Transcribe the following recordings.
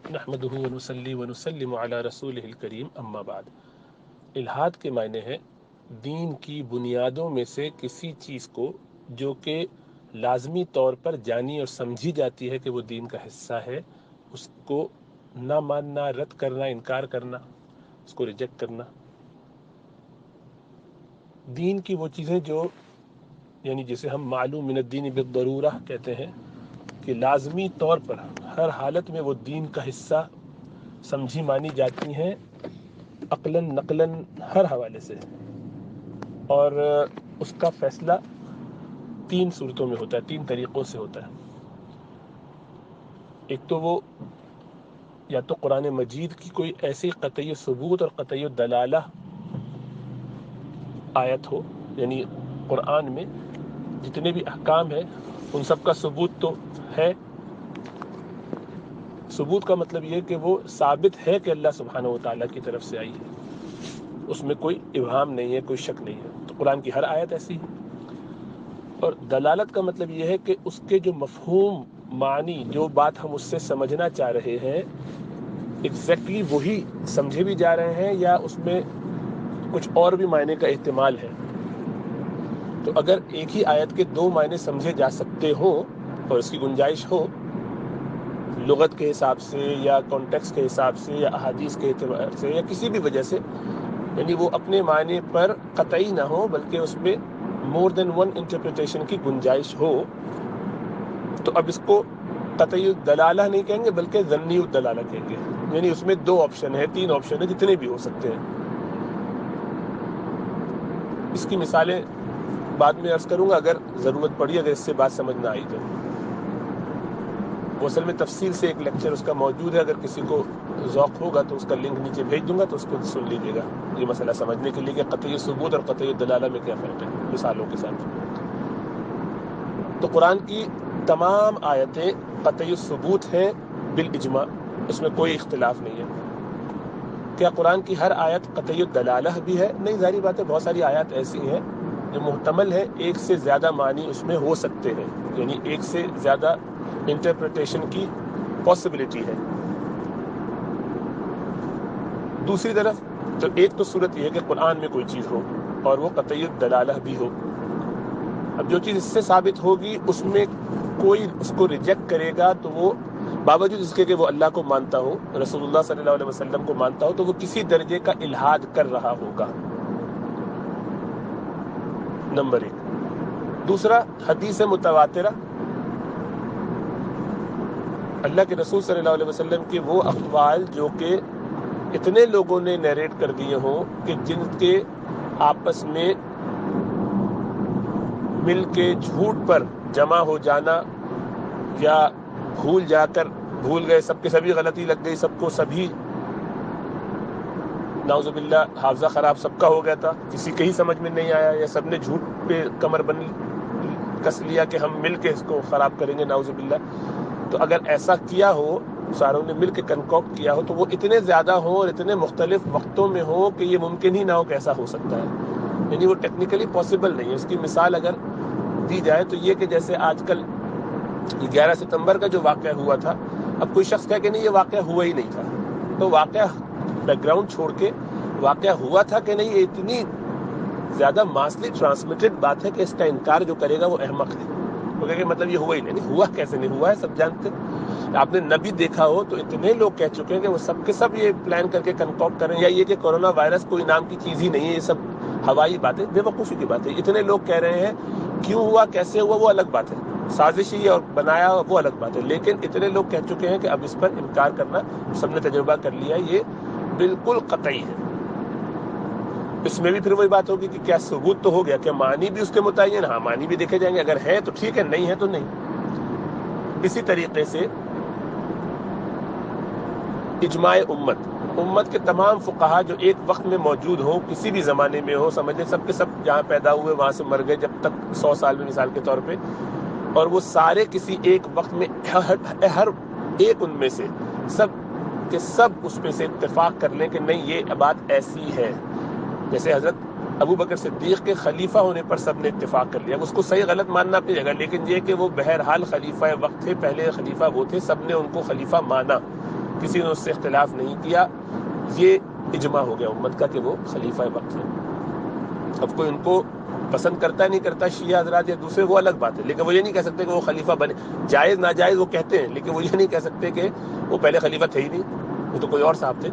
نحمده ونصلي ونسلم على رسوله الکریم اما بعد۔ الحاد کے معنی ہے دین کی بنیادوں میں سے کسی چیز کو جو کہ لازمی طور پر جانی اور سمجھی جاتی ہے کہ وہ دین کا حصہ ہے، اس کو نہ ماننا، رد کرنا، انکار کرنا، اس کو ریجیکٹ کرنا۔ دین کی وہ چیزیں جو یعنی جسے ہم معلوم من الدین بالضرورہ کہتے ہیں کہ لازمی طور پر ہر حالت میں وہ دین کا حصہ سمجھی مانی جاتی ہیں، عقلاً نقلاً ہر حوالے سے، اور اس کا فیصلہ تین صورتوں میں ہوتا ہے، تین طریقوں سے ہوتا ہے۔ ایک تو وہ یا تو قرآن مجید کی کوئی ایسی قطعی ثبوت اور قطعی دلالہ آیت ہو، یعنی قرآن میں جتنے بھی احکام ہیں ان سب کا ثبوت تو ہے۔ ثبوت کا مطلب یہ کہ وہ ثابت ہے کہ اللہ سبحانہ و تعالیٰ کی طرف سے آئی ہے، اس میں کوئی ابہام نہیں ہے، کوئی شک نہیں ہے، تو قرآن کی ہر آیت ایسی ہے۔ اور دلالت کا مطلب یہ ہے کہ اس کے جو مفہوم، معنی، جو بات ہم اس سے سمجھنا چاہ رہے ہیں ایگزیکٹلی وہی سمجھے بھی جا رہے ہیں یا اس میں کچھ اور بھی معنی کا احتمال ہے۔ تو اگر ایک ہی آیت کے دو معنی سمجھے جا سکتے ہوں اور اس کی گنجائش ہو لغت کے حساب سے یا کانٹیکسٹ کے حساب سے یا احادیث کے اعتبار سے یا کسی بھی وجہ سے، یعنی وہ اپنے معنی پر قطعی نہ ہو بلکہ اس میں مور دین ون انٹرپریٹیشن کی گنجائش ہو، تو اب اس کو قطعی الدلالہ نہیں کہیں گے بلکہ ظنی الدلالہ کہیں گے، یعنی اس میں دو آپشن ہے، تین آپشن ہے، جتنے بھی ہو سکتے ہیں۔ اس کی مثالیں بعد میں عرض کروں گا اگر ضرورت پڑی، اگر اس سے بات سمجھ نہ آئی تو۔ وہ اصل میں تفصیل سے ایک لیکچر اس کا موجود ہے، اگر کسی کو ذوق ہوگا تو اس کا لنک نیچے بھیج دوں گا تو اس کو سن لیجیے گا، یہ مسئلہ سمجھنے کے لیے کہ قطعی ثبوت اور قطعی دلالہ میں کیا فرق ہے مثالوں کے ساتھ۔ تو قرآن کی تمام آیتیں قطعی ثبوت ہیں بالاجماع، اس میں کوئی اختلاف نہیں ہے۔ کیا قرآن کی ہر آیت قطعی دلالہ بھی ہے؟ نہیں، ظاہری بات ہے، بہت ساری آیات ایسی ہیں جو محتمل ہے ایک سے زیادہ معنی اس میں ہو سکتے ہیں، یعنی ایک سے زیادہ انٹرپریٹیشن کی پاسبلٹی ہے۔ دوسری طرف تو ایک تو صورت یہ ہے کہ قرآن میں کوئی چیز ہو اور وہ قطعی دلالہ بھی ہو۔ اب جو چیز اس سے ثابت ہوگی اس میں کوئی اس کو ریجیکٹ کرے گا تو وہ باوجود اس کے کہ وہ اللہ کو مانتا ہو، رسول اللہ صلی اللہ علیہ وسلم کو مانتا ہو، تو وہ کسی درجے کا الحاد کر رہا ہوگا، نمبر ایک۔ دوسرا، حدیث متواترہ، اللہ کے رسول صلی اللہ علیہ وسلم کے وہ اقوال جو کہ اتنے لوگوں نے نیریٹ کر دیے ہوں کہ جن کے آپس میں مل کے جھوٹ پر جمع ہو جانا یا بھول گئے، سب کے سبھی غلطی لگ گئی، سب کو سبھی نعوذ باللہ حافظہ خراب سب کا ہو گیا تھا، کسی کے ہی سمجھ میں نہیں آیا یا سب نے جھوٹ پہ کمر بند کس لیا کہ ہم مل کے اس کو خراب کریں گے، نعوذ باللہ۔ تو اگر ایسا کیا ہو، ساروں نے مل کے کنکوکٹ کیا ہو، تو وہ اتنے زیادہ ہوں اور اتنے مختلف وقتوں میں ہوں کہ یہ ممکن ہی نہ ہو کہ ایسا ہو سکتا ہے، یعنی وہ ٹیکنیکلی پاسبل نہیں ہے۔ اس کی مثال اگر دی جائے تو یہ کہ جیسے آج کل 11 ستمبر کا جو واقعہ ہوا تھا، اب کوئی شخص کہے کہ نہیں یہ واقعہ ہوا ہی نہیں تھا، تو واقعہ بیک گراؤنڈ چھوڑ کے واقعہ ہوا تھا کہ نہیں، یہ اتنی زیادہ ماسلی ٹرانسمیٹڈ بات ہے کہ اس کا انکار جو کرے گا وہ احمق ہے۔ وہ کہے کہ مطلب یہ ہوا ہی نہیں، ہوا کیسے نہیں ہوا ہے، سب جانتے ہیں۔ آپ نے نبی دیکھا ہو تو اتنے لوگ کہہ چکے ہیں کہ وہ سب کے سب یہ پلان کر کے کنکوکٹ کریں، یا یہ کہ کورونا وائرس کوئی نام کی چیز ہی نہیں ہے، یہ سب ہوائی باتیں، بے وقوفی کی بات ہے۔ اتنے لوگ کہہ رہے ہیں، کیوں ہوا، کیسے ہوا، وہ الگ بات ہے، سازشی اور بنایا وہ الگ بات ہے، لیکن اتنے لوگ کہہ چکے ہیں کہ اب اس پر انکار کرنا سب نے تجربہ کر لیا، یہ بالکل قطعی ہے۔ اس میں بھی پھر وہی بات ہوگی کہ کیا ثبوت تو ہو گیا، کیا معنی بھی اس کے متعین؟ ہاں، معنی بھی دیکھے جائیں گے، اگر ہے تو ٹھیک ہے، نہیں ہے تو نہیں۔ اسی طریقے سے اجماع امت کے تمام فقہا جو ایک وقت میں موجود ہوں، کسی بھی زمانے میں ہو، سمجھ لیں سب کے سب جہاں پیدا ہوئے وہاں سے مر گئے، جب تک 100 سال میں مثال کے طور پہ، اور وہ سارے کسی ایک وقت میں ہر ایک ان میں سے سب کے سب اس پہ سے اتفاق کر لیں کہ نہیں یہ بات ایسی ہے۔ جیسے حضرت ابو بکر صدیق کے خلیفہ ہونے پر سب نے اتفاق کر لیا، اس کو صحیح غلط ماننا اپنی جگہ، لیکن یہ کہ وہ بہرحال خلیفہ وقت تھے، پہلے خلیفہ وہ تھے، سب نے ان کو خلیفہ مانا، کسی نے اس سے اختلاف نہیں کیا، یہ اجماع ہو گیا امت کا کہ وہ خلیفہ وقت ہے۔ اب کوئی ان کو پسند کرتا ہے نہیں کرتا، شیعہ حضرات یا دوسرے، وہ الگ بات ہے، لیکن وہ یہ نہیں کہہ سکتے کہ وہ خلیفہ بنے۔ جائز ناجائز وہ کہتے ہیں، لیکن وہ یہ نہیں کہہ سکتے کہ وہ پہلے خلیفہ تھے ہی نہیں، وہ تو کوئی اور صاحب تھے۔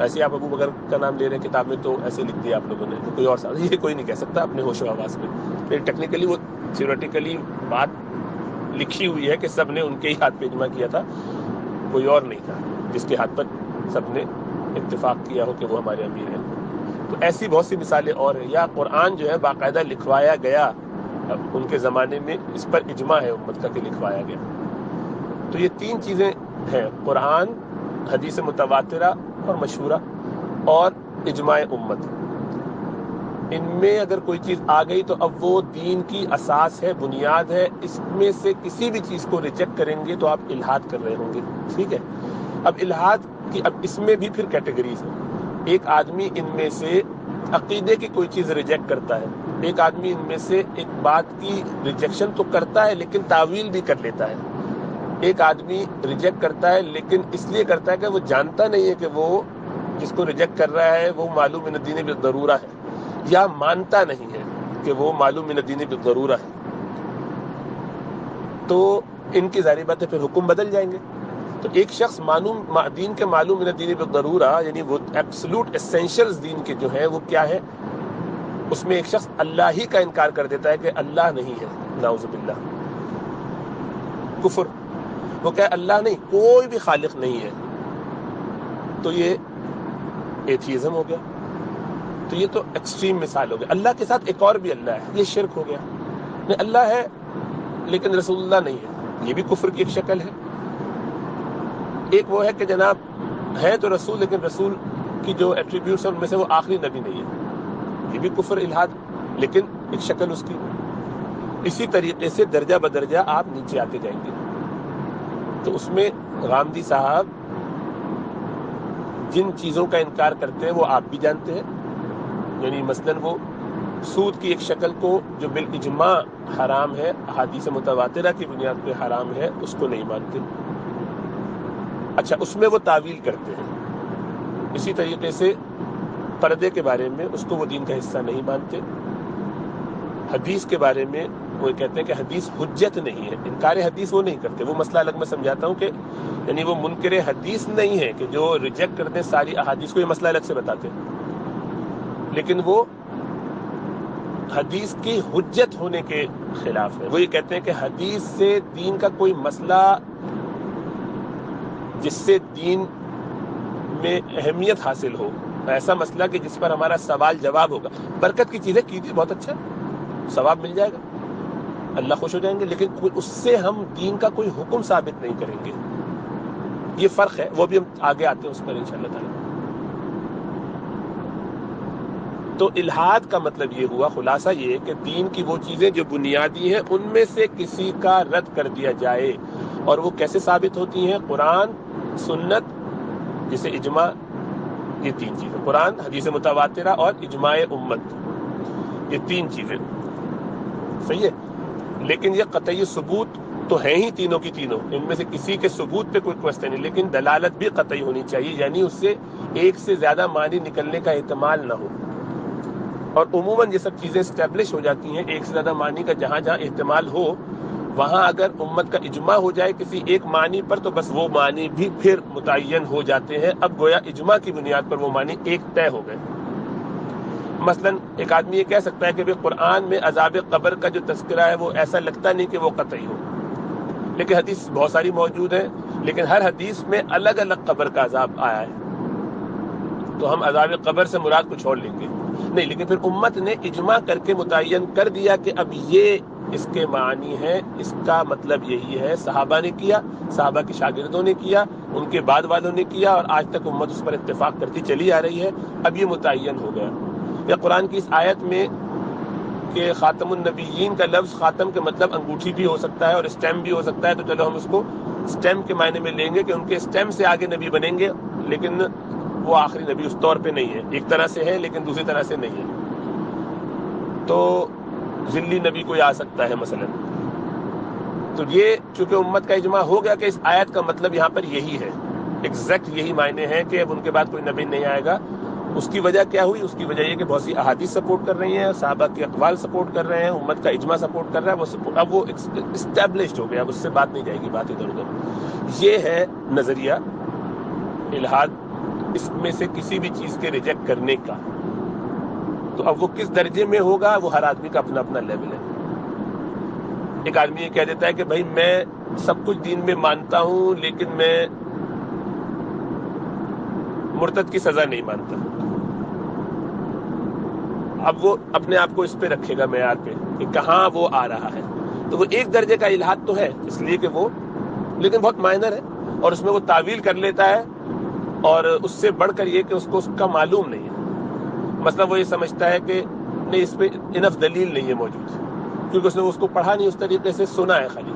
ایسے آپ ابو بکر کا نام لے رہے ہیں کتاب میں، تو ایسے لکھ دیا آپ لوگوں نے، تو کوئی اور صاحب، یہ کوئی نہیں کہہ سکتا اپنے ہوش و حواس میں۔ لیکن ٹیکنیکلی وہ تھیوریٹیکلی بات لکھی ہوئی ہے کہ سب نے ان کے ہی ہاتھ پہ اجماع کیا تھا، کوئی اور نہیں تھا جس کے ہاتھ پر سب نے اتفاق کیا ہو کہ وہ ہمارے امیر ہیں۔ تو ایسی بہت سی مثالیں اور ہیں، یا قرآن جو ہے باقاعدہ لکھوایا گیا ان کے زمانے میں، اس پر اجماع ہے امت کا کہ لکھوایا گیا۔ تو یہ تین چیزیں ہیں، قرآن، حدیث متواترہ اور مشہورہ، اور اجماع امت۔ ان میں اگر کوئی چیز آ گئی تو اب وہ دین کی اساس ہے، بنیاد ہے، اس میں سے کسی بھی چیز کو ریجیکٹ کریں گے تو آپ الحاد کر رہے ہوں گے، ٹھیک ہے۔ اب الحاد کی اب اس میں بھی پھر کیٹیگریز ہیں۔ ایک آدمی ان میں سے عقیدے کی کوئی چیز ریجیکٹ کرتا ہے، ایک آدمی ان میں سے ایک بات کی ریجیکشن تو کرتا ہے لیکن تعویل بھی کر لیتا ہے، ایک آدمی ریجیکٹ کرتا ہے لیکن اس لیے کرتا ہے کہ وہ جانتا نہیں ہے کہ وہ جس کو ریجیکٹ کر رہا ہے وہ معلوم من الدین بالضرورہ ہے، یا مانتا نہیں ہے کہ وہ معلوم من الدین بالضرورہ ہے۔ تو ان کی ظاہری بات ہے پھر حکم بدل جائیں گے۔ تو ایک شخص دین کے معلوم من الدین بالضرورہ، یعنی وہ ایبسلوٹ ایسینشلز دین کے جو ہیں وہ کیا ہے، اس میں ایک شخص اللہ ہی کا انکار کر دیتا ہے کہ اللہ نہیں ہے، نعوذ باللہ، کفر۔ وہ کہے اللہ نہیں، کوئی بھی خالق نہیں ہے، تو یہ ایتھیزم ہو گیا۔ تو یہ تو ایکسٹریم مثال ہو گیا۔ اللہ کے ساتھ ایک اور بھی اللہ ہے، یہ شرک ہو گیا۔ نہیں، اللہ ہے لیکن رسول اللہ نہیں ہے، یہ بھی کفر کی ایک شکل ہے۔ ایک وہ ہے کہ جناب ہے تو رسول، لیکن رسول کی جو ایٹریبیوٹس ہیں ان میں سے وہ آخری نبی نہیں ہے، یہ بھی کفر الحاد، لیکن ایک شکل اس کی۔ اسی طریقے سے درجہ بدرجہ آپ نیچے آتے جائیں گے۔ تو اس میں غامدی صاحب جن چیزوں کا انکار کرتے ہیں وہ آپ بھی جانتے ہیں، یعنی مثلاً وہ سود کی ایک شکل کو جو بالاجماع حرام ہے، احادیث متواترہ کی بنیاد پہ حرام ہے، اس کو نہیں مانتے۔ اچھا، اس میں وہ تعویل کرتے ہیں۔ اسی طریقے سے پردے کے بارے میں اس کو وہ دین کا حصہ نہیں مانتے۔ حدیث کے بارے میں وہ کہتے ہیں کہ حدیث حجت نہیں ہے، انکار حدیث وہ نہیں کرتے۔ وہ مسئلہ الگ میں سمجھاتا ہوں کہ یعنی وہ منکر حدیث نہیں ہے کہ جو ریجیکٹ کرتے ہیں ساری احادیث کو، یہ مسئلہ الگ سے بتاتے ہیں، لیکن وہ حدیث کی حجت ہونے کے خلاف ہے۔ وہ یہ کہتے ہیں کہ حدیث سے دین کا کوئی مسئلہ جس سے دین میں اہمیت حاصل ہو، ایسا مسئلہ کہ جس پر ہمارا سوال جواب ہوگا، برکت کی چیزیں کیجیے، بہت اچھا، ثواب مل جائے گا، اللہ خوش ہو جائیں گے، لیکن اس سے ہم دین کا کوئی حکم ثابت نہیں کریں گے۔ یہ فرق ہے، وہ بھی ہم آگے آتے ہیں اس پر انشاءاللہ تعالی۔ تو الحاد کا مطلب یہ ہوا، خلاصہ یہ کہ دین کی وہ چیزیں جو بنیادی ہیں ان میں سے کسی کا رد کر دیا جائے، اور وہ کیسے ثابت ہوتی ہیں؟ قرآن، سنت، جسے اجماع، یہ تین چیزیں، قرآن، حدیث متواترہ اور اجماع امت، یہ تین چیزیں، صحیح ہے۔ لیکن یہ قطعی ثبوت تو ہیں ہی تینوں کی تینوں، ان میں سے کسی کے ثبوت پہ کوئی کوشچن نہیں، لیکن دلالت بھی قطعی ہونی چاہیے، یعنی اس سے ایک سے زیادہ معنی نکلنے کا احتمال نہ ہو۔ اور عموماً یہ سب چیزیں اسٹیبلش ہو جاتی ہیں، ایک سے زیادہ معنی کا جہاں جہاں احتمال ہو، وہاں اگر امت کا اجماع ہو جائے کسی ایک معنی پر تو بس وہ معنی بھی پھر متعین ہو جاتے ہیں، اب گویا اجماع کی بنیاد پر وہ معنی ایک طے ہو گئے۔ مثلاً ایک آدمی یہ کہہ سکتا ہے کہ قرآن میں عذاب قبر کا جو تذکرہ ہے وہ ایسا لگتا نہیں کہ وہ قطعی ہو، لیکن حدیث بہت ساری موجود ہیں، لیکن ہر حدیث میں الگ الگ قبر کا عذاب آیا ہے، تو ہم عذاب قبر سے مراد کچھ اور لیں گے نہیں، لیکن پھر امت نے اجماع کر کے متعین کر دیا کہ اب یہ اس کے معنی ہے، اس کا مطلب یہی ہے، صحابہ نے کیا، صحابہ کے شاگردوں نے کیا، ان کے بعد والوں نے کیا، اور آج تک امت اس پر اتفاق کرتی چلی آ رہی ہے، اب یہ متعین ہو گیا۔ یا قرآن کی اس آیت میں کہ خاتم النبیین کا لفظ خاتم کے مطلب انگوٹھی بھی ہو سکتا ہے اور اسٹیم بھی ہو سکتا ہے، تو چلو ہم اس کو اسٹیم کے معنی میں لیں گے کہ ان کے اسٹیم سے آگے نبی بنیں گے، لیکن وہ آخری نبی اس طور پہ نہیں ہے، ایک طرح سے ہے لیکن دوسری طرح سے نہیں ہے، تو ذلی نبی کوئی آ سکتا ہے مثلا۔ تو یہ چونکہ امت کا اجماع ہو گیا کہ اس آیت کا مطلب یہاں پر یہی ہے، ایگزیکٹ یہی معنی ہیں کہ اب ان کے بعد کوئی نبی نہیں آئے گا. اس کی وجہ کیا ہوئی؟ اس کی وجہ یہ کہ بہت سی احادیث سپورٹ کر رہی ہیں، صحابہ کے اقوال سپورٹ کر رہے ہیں، امت کا اجماع سپورٹ کر رہا ہے. اب وہ اسٹیبلشڈ ہو گیا، اب اس سے بات نہیں جائے گی، بات ادھر ادھر. یہ ہے نظریہ الحاد، اس میں سے کسی بھی چیز کے ریجیکٹ کرنے کا. تو اب وہ کس درجے میں ہوگا، وہ ہر آدمی کا اپنا اپنا لیول ہے. ایک آدمی یہ کہہ دیتا ہے کہ بھائی میں سب کچھ دین میں مانتا ہوں لیکن میں مرتد کی سزا نہیں مانتا. اب وہ اپنے آپ کو اس پہ رکھے گا معیار پہ کہ کہاں وہ آ رہا ہے. تو وہ ایک درجے کا الحاد تو ہے، اس لیے کہ وہ لیکن بہت مائنر ہے، اور اس میں وہ تعویل کر لیتا ہے، اور اس سے بڑھ کر یہ کہ اس کو اس کا معلوم نہیں ہے. مطلب وہ یہ سمجھتا ہے کہ نہیں، اس پہ انف دلیل نہیں ہے موجود، کیونکہ اس نے اس کو پڑھا نہیں، اس طریقے سے سنا ہے خالی.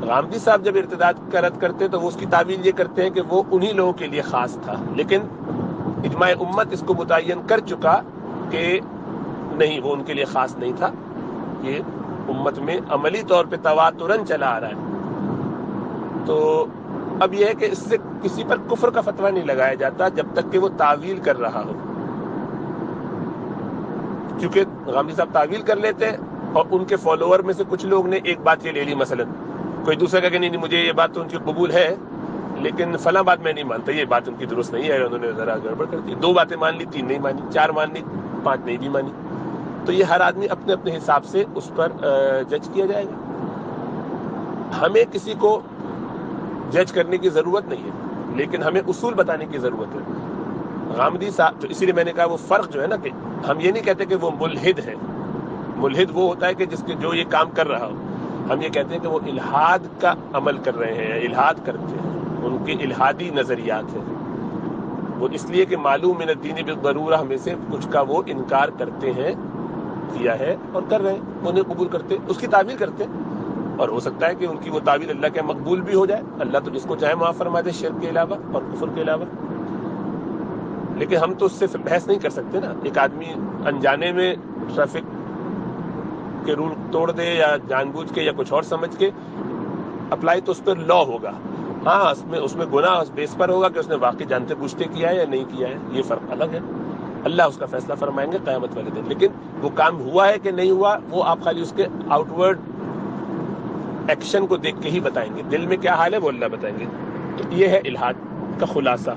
غامدی صاحب جب ارتداد کا رد کرتے تو وہ اس کی تعویل یہ کرتے ہیں کہ وہ انہی لوگوں کے لیے خاص تھا، لیکن اجماع امت اس کو متعین کر چکا کہ نہیں، وہ ان کے لیے خاص نہیں تھا. یہ امت میں عملی طور پہ تواتراً چلا آ رہا ہے. تو اب یہ ہے کہ اس سے کسی پر کفر کا فتویٰ نہیں لگایا جاتا جب تک کہ وہ تعویل کر رہا ہو. کیونکہ غامدی صاحب تعویل کر لیتے ہیں، اور ان کے فالوور میں سے کچھ لوگ نے ایک بات یہ لے لی، مثلا کوئی دوسرا کہا کہ نہیں مجھے یہ بات تو ان کی قبول ہے لیکن فلاں بات میں نہیں مانتا، یہ بات ان کی درست نہیں ہے، انہوں نے ذرا گڑبڑ کر دی. 2 باتیں مان لی، 3 نہیں مانی، 4 مان لی، 5 نہیں بھی مانی. تو یہ ہر آدمی اپنے اپنے حساب سے اس پر جج کیا جائے گا. ہمیں کسی کو جج کرنے کی ضرورت نہیں ہے، لیکن ہمیں اصول بتانے کی ضرورت ہے. غامدی صاحب، تو اسی لیے میں نے کہا وہ فرق جو ہے نا، کہ ہم یہ نہیں کہتے کہ وہ ملحد ہے. ملحد وہ ہوتا ہے کہ جس کے جو یہ کام کر رہا ہو. ہم یہ کہتے ہیں کہ وہ الحاد کا عمل کر رہے ہیں، الحاد کرتے ہیں، ان کے الحادی نظریات ہیں. وہ اس لیے کہ معلوم من الدین بالضرورہ میں سے کچھ کا وہ انکار کرتے ہیں، کیا ہے اور کر رہے ہیں، انہیں قبول کرتے، اس کی تعویل کرتے. اور ہو سکتا ہے کہ ان کی وہ تعویل اللہ کے مقبول بھی ہو جائے، اللہ تو جس کو چاہے معاف فرما دے شرک کے علاوہ اور کفر کے علاوہ. لیکن ہم تو اس سے بحث نہیں کر سکتے نا. ایک آدمی انجانے میں ٹریفک کے رول توڑ دے یا جان بوجھ کے یا کچھ اور سمجھ کے اپلائی، تو اس پر لا ہوگا. ہاں اس میں گناہ اس بیس پر ہوگا کہ اس نے واقعی جانتے بوجھتے کیا ہے یا نہیں کیا ہے، یہ فرق الگ ہے. اللہ اس کا فیصلہ فرمائیں گے قیامت والے دن. لیکن وہ کام ہوا ہے کہ نہیں ہوا، وہ آپ خالی اس کے آؤٹ ورڈ ایکشن کو دیکھ کے ہی بتائیں گے. دل میں کیا حال ہے وہ اللہ بتائیں گے. تو یہ ہے الحاد کا خلاصہ.